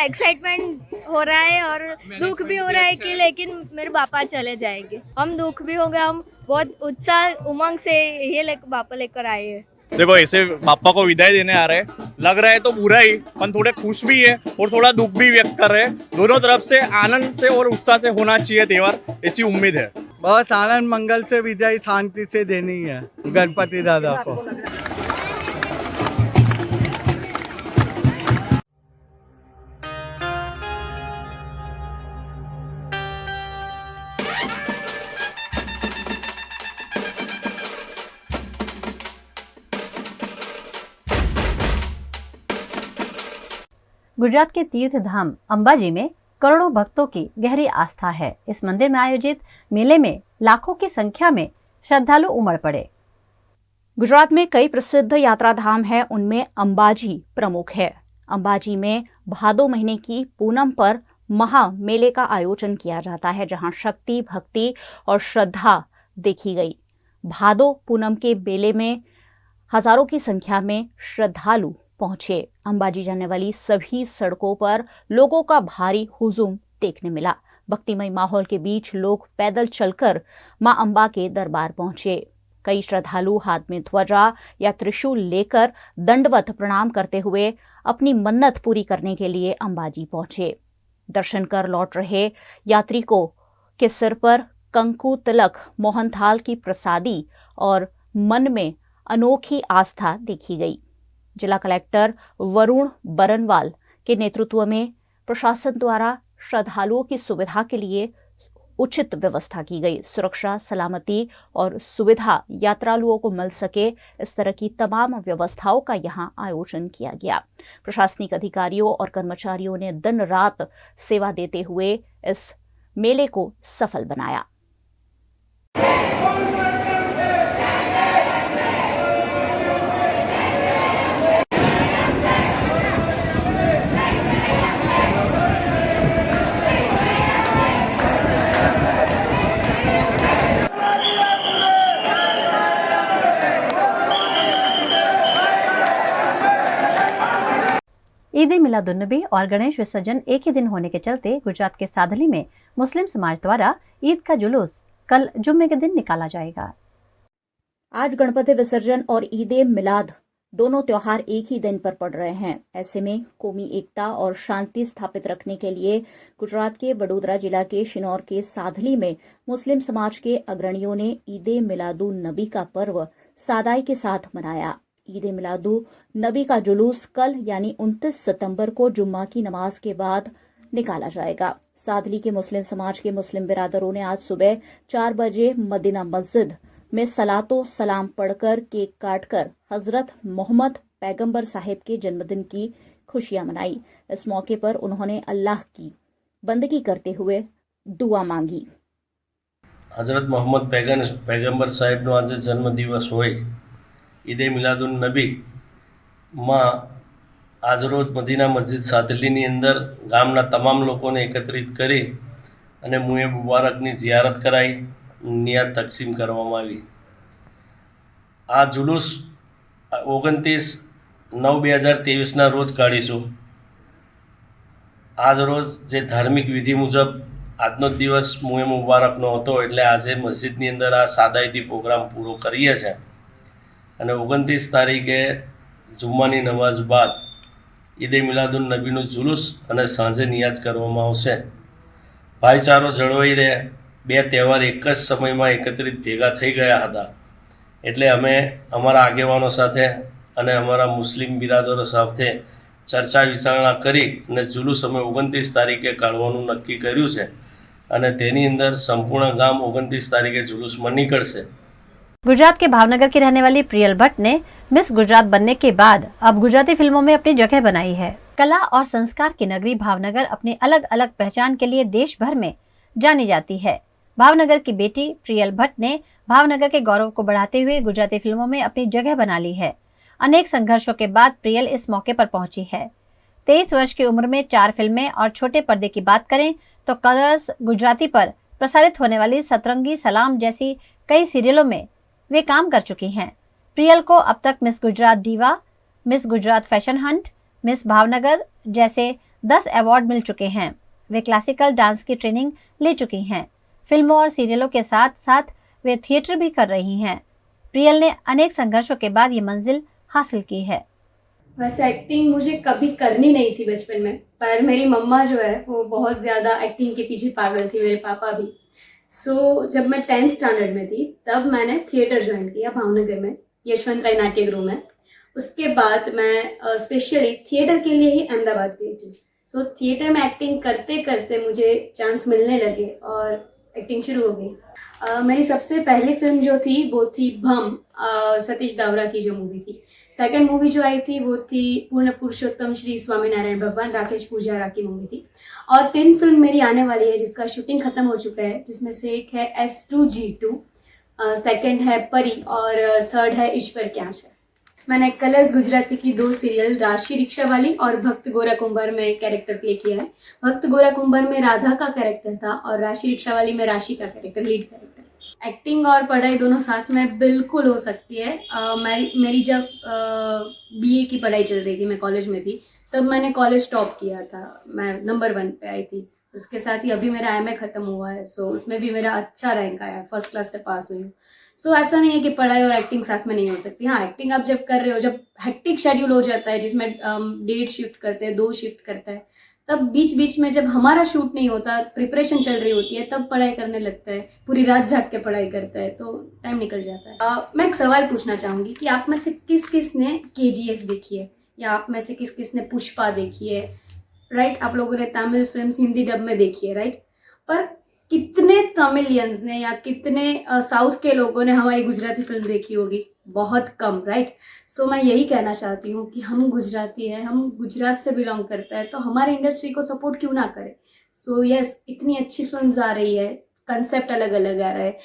एक्साइटमेंट हो रहा है और दुख भी हो रहा है कि लेकिन मेरे पापा चले जाएंगे। हम दुख भी हो गया, हम बहुत उत्साह उमंग से ये पापा लेकर आए हैं। देखो ऐसे पापा को विदाई देने आ रहे हैं, लग रहा है तो बुरा ही, पर थोड़े खुश भी है और थोड़ा दुख भी व्यक्त कर रहे हैं। दोनों तरफ से आनंद से और उत्साह से होना चाहिए त्योहार, ऐसी उम्मीद है। बस आनंद मंगल से विदाई शांति से देनी है गणपति दादा को। गुजरात के तीर्थ धाम अंबाजी में करोड़ों भक्तों की गहरी आस्था है। इस मंदिर में आयोजित मेले में लाखों की संख्या में श्रद्धालु उमड़ पड़े। गुजरात में कई प्रसिद्ध यात्रा धाम है, उनमें अंबाजी प्रमुख है। अंबाजी में भादो महीने की पूनम पर महा मेले का आयोजन किया जाता है, जहां शक्ति, भक्ति और श्रद्धा देखी गई। भादो पूनम के मेले में हजारों की संख्या में श्रद्धालु पहुंचे। अंबाजी जाने वाली सभी सड़कों पर लोगों का भारी हुजूम देखने मिला। भक्तिमय माहौल के बीच लोग पैदल चलकर मां अंबा के दरबार पहुंचे। कई श्रद्धालु हाथ में ध्वजा या त्रिशूल लेकर दंडवत प्रणाम करते हुए अपनी मन्नत पूरी करने के लिए अंबाजी पहुंचे। दर्शन कर लौट रहे यात्रिकों के सिर पर कंकु तिलक, मोहनथाल की प्रसादी और मन में अनोखी आस्था देखी गई। जिला कलेक्टर वरुण बरनवाल के नेतृत्व में प्रशासन द्वारा श्रद्धालुओं की सुविधा के लिए उचित व्यवस्था की गई। सुरक्षा, सलामती और सुविधा यात्रालुओं को मिल सके, इस तरह की तमाम व्यवस्थाओं का यहां आयोजन किया गया। प्रशासनिक अधिकारियों और कर्मचारियों ने दिन रात सेवा देते हुए इस मेले को सफल बनाया। ईद मिलादुन्नबी और गणेश विसर्जन एक ही दिन होने के चलते गुजरात के सादली में मुस्लिम समाज द्वारा ईद का जुलूस कल जुम्मे के दिन निकाला जाएगा। आज गणपति विसर्जन और ईद मिलाद दोनों त्योहार एक ही दिन पर पड़ रहे हैं। ऐसे में कौमी एकता और शांति स्थापित रखने के लिए गुजरात के वडोदरा जिला के शिनौर के साधली में मुस्लिम समाज के अग्रणियों ने ईद मिलादुन नबी का पर्व सादाई के साथ मनाया। ईद मिलादुन नबी का जुलूस कल यानी 29 सितंबर को जुम्मा की नमाज के बाद निकाला जाएगा। सादली के मुस्लिम समाज के मुस्लिम बिरादरों ने आज सुबह 4 बजे मदीना मस्जिद में सलातो सलाम पढ़कर केक काटकर हजरत मोहम्मद पैगंबर साहिब के जन्मदिन की खुशियां मनाई। इस मौके पर उन्होंने अल्लाह की बंदगी करते हुए दुआ मांगी। हजरत मोहम्मद पैगंबर साहिबનો આજે જન્મદિવસ હોય, ઈદે મિલાદુન નબી માં આજરોજ મદીના મસ્જિદ સાદલીની અંદર ગામના તમામ લોકોને એકત્રિત કરી અને મુએ મુબારકની ઝિયારત કરાઈ, નિયાત તકસીમ કરવામાં આવી। આ જુલુસ 29/9/2023ના રોજ કાઢીશું। આજ રોજ જે ધાર્મિક વિધિ મુજબ આજનો દિવસ મુએ મુબારકનો હતો, એટલે આજે મસ્જિદની અંદર આ સાદાઈથી પ્રોગ્રામ પૂરો કરીએ છીએ અને 29 તારીખે જુમ્માની નમાઝ બાદ ઈદે મિલાદુન નબીનું જુલુસ અને સાંજે નિયાજ કરવામાં આવશે। ભાઈચારો જળવાઈ રહે, બે તહેવાર એક જ સમયમાં એકત્રિત ભેગા થઈ ગયા હતા, એટલે અમે અમારા આગેવાનો સાથે અને અમારા મુસ્લિમ બિરાદરો સાથે ચર્ચા વિચારણા કરી અને જુલુસ અમે 29 તારીખે કાઢવાનું નક્કી કર્યું છે અને તેની અંદર સંપૂર્ણ ગામ 29 તારીખે જુલુસમાં નીકળશે। गुजरात के भावनगर की रहने वाली प्रियल भट्ट ने मिस गुजरात बनने के बाद अब गुजराती फिल्मों में अपनी जगह बनाई है। कला और संस्कार की नगरी भावनगर अपनी अलग अलग पहचान के लिए देश भर में जानी जाती है। भावनगर की बेटी प्रियल भट्ट ने भावनगर के गौरव को बढ़ाते हुए गुजराती फिल्मों में अपनी जगह बना ली है। अनेक संघर्षों के बाद प्रियल इस मौके पर पहुंची है। 23 वर्ष की उम्र में 4 फिल्में और छोटे पर्दे की बात करें तो कलर्स गुजराती पर प्रसारित होने वाली सतरंगी सलाम जैसी कई सीरियलों में वे काम कर चुकी हैं। प्रियल को अब तक miss Gujarat diva, miss Gujarat fashion Hunt, miss Bhavnagar जैसे 10 अवार्ड मिल चुके हैं। वे क्लासिकल डांस की ट्रेनिंग ले चुकी हैं। फिल्मों और सीरियलों के साथ साथ वे थिएटर भी कर रही हैं। प्रियल ने अनेक संघर्षों के बाद ये मंजिल हासिल की है। वैसे एक्टिंग मुझे कभी करनी नहीं थी बचपन में, पर मेरी मम्मा जो है वो बहुत ज़्यादा एक्टिंग के पीछे पागल थी, मेरे पापा भी। जब मैं 10th स्टैंडर्ड में थी तब मैंने थिएटर ज्वाइन किया भावनगर में, यशवंत राय नाट्य गृह में। उसके बाद मैं स्पेशली थिएटर के लिए ही अहमदाबाद गई थी। थिएटर में एक्टिंग करते करते मुझे चांस मिलने लगे और एक्टिंग शुरू हो गई। मेरी सबसे पहली फिल्म जो थी वो थी भम, सतीश दावरा की जो मूवी थी। सेकंड मूवी जो आई थी वो थी पूर्ण पुरुषोत्तम श्री स्वामीनारायण भगवान, राकेश पुजारा की मूवी थी। और 3 फिल्म मेरी आने वाली है जिसका शूटिंग खत्म हो चुका है, जिसमें से एक है S2G2, सेकंड है परी और थर्ड है ईश्वर क्यांश है। मैंने कलर्स गुजराती की 2 सीरियल राशि रिक्शा वाली और भक्त गोरा कुंभार में कैरेक्टर प्ले किया है। भक्त गोरा कुंभार में राधा का कैरेक्टर था और राशि रिक्शा वाली में राशि का कैरेक्टर, लीड कैरेक्टर। एक्टिंग और पढ़ाई दोनों साथ में बिल्कुल हो सकती है। मेरी जब BA की पढ़ाई चल रही थी, मैं कॉलेज में थी, तब मैंने कॉलेज टॉप किया था, मैं नंबर 1 पे आई थी। उसके साथ ही अभी मेरा MA खत्म हुआ है, उसमें भी मेरा अच्छा रैंक आया, फर्स्ट क्लास से पास हुई हूँ। ऐसा नहीं है कि पढ़ाई और एक्टिंग साथ में नहीं हो सकती। हाँ, एक्टिंग आप जब कर रहे हो, जब हेक्टिक शेड्यूल हो जाता है जिसमें डेट शिफ्ट करते हैं, 2 शिफ्ट करता है, तब बीच बीच में जब हमारा शूट नहीं होता, प्रिपरेशन चल रही होती है, तब पढ़ाई करने लगता है, पूरी रात जाग के पढ़ाई करता है, तो टाइम निकल जाता है। मैं एक सवाल पूछना चाहूँगी कि आप में से किस किस ने KGF देखी है, या आप में से किस किस ने पुष्पा देखी है, राइट? आप लोगों ने तमिल फिल्म हिंदी डब में देखी है, राइट? पर कितने तमिलियंस ने या कितने साउथ के लोगों ने हमारी गुजराती फिल्म देखी होगी? बहुत कम, राइट? मैं यही कहना चाहती हूँ कि हम गुजराती हैं, हम गुजरात से बिलोंग करते हैं, तो हमारी इंडस्ट्री को सपोर्ट क्यों ना करें? यस, इतनी अच्छी फिल्म्स आ रही है, कंसेप्ट अलग अलग आ रहा है,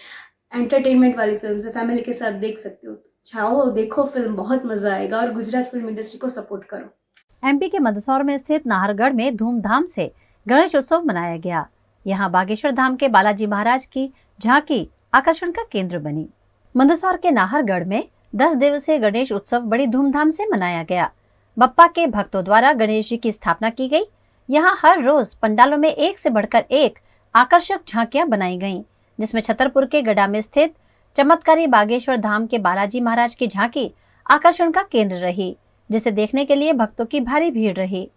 एंटरटेनमेंट वाली फिल्म है, फैमिली के साथ देख सकते हो। जाओ देखो फिल्म, बहुत मजा आएगा, और गुजरात फिल्म इंडस्ट्री को सपोर्ट करो। MP के मंदसौर में स्थित नाहरगढ़ में धूमधाम से गणेश उत्सव मनाया गया। यहाँ बागेश्वर धाम के बालाजी महाराज की झांकी आकर्षण का केंद्र बनी। मंदसौर के नाहरगढ़ में 10 दिवसीय गणेश उत्सव बड़ी धूमधाम से मनाया गया। बप्पा के भक्तों द्वारा गणेश जी की स्थापना की गई। यहाँ हर रोज पंडालों में एक से बढ़कर एक आकर्षक झांकियां बनाई गईं, जिसमें छतरपुर के गड़ा में स्थित चमत्कारी बागेश्वर धाम के बालाजी महाराज की झांकी आकर्षण का केंद्र रही, जिसे देखने के लिए भक्तों की भारी भीड़ रही।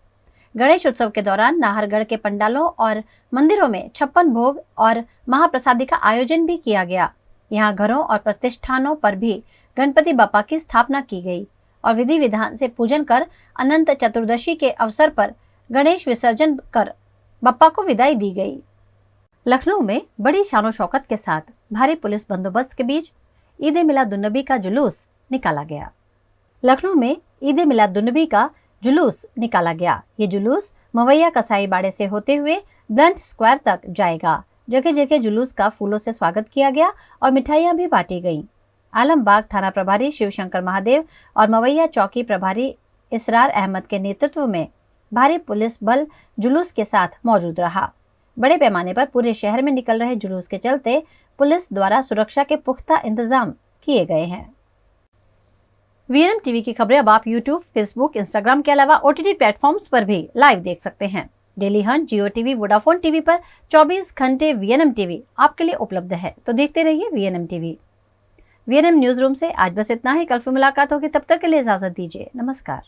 गणेश उत्सव के दौरान नाहरगढ़ के पंडालों और मंदिरों में 56 भोग और महाप्रसादी का आयोजन भी किया गया। यहाँ घरों और प्रतिष्ठानों पर भी गणपति बप्पा की स्थापना की गई और विधि विधान से पूजन कर अनंत चतुर्दशी के अवसर पर गणेश विसर्जन कर बप्पा को विदाई दी गई। लखनऊ में बड़ी शानो शौकत के साथ भारी पुलिस बंदोबस्त के बीच ईद मिलादुन्नबी का जुलूस निकाला गया। लखनऊ में ईद मिलादुन्नबी का जुलूस निकाला गया। ये जुलूस मवैया कसाई बाड़े से होते हुए ब्लंट स्क्वायर तक जाएगा। जगह जगह जुलूस का फूलों से स्वागत किया गया और मिठाइयां भी बांटी गईं। आलमबाग थाना प्रभारी शिवशंकर महादेव और मवैया चौकी प्रभारी इसरार अहमद के नेतृत्व में भारी पुलिस बल जुलूस के साथ मौजूद रहा। बड़े पैमाने पर पूरे शहर में निकल रहे जुलूस के चलते पुलिस द्वारा सुरक्षा के पुख्ता इंतजाम किए गए हैं। VNM TV की खबरें अब आप YouTube, Facebook, Instagram के अलावा OTT प्लेटफॉर्म्स पर भी लाइव देख सकते हैं। डेली हंट, जियो टीवी, वोडाफोन टीवी पर 24 घंटे VNM TV आपके लिए उपलब्ध है, तो देखते रहिए VNM TV। VNM news room से आज बस इतना ही। कल फिर मुलाकात होगी, तब तक के लिए इजाजत दीजिए। नमस्कार।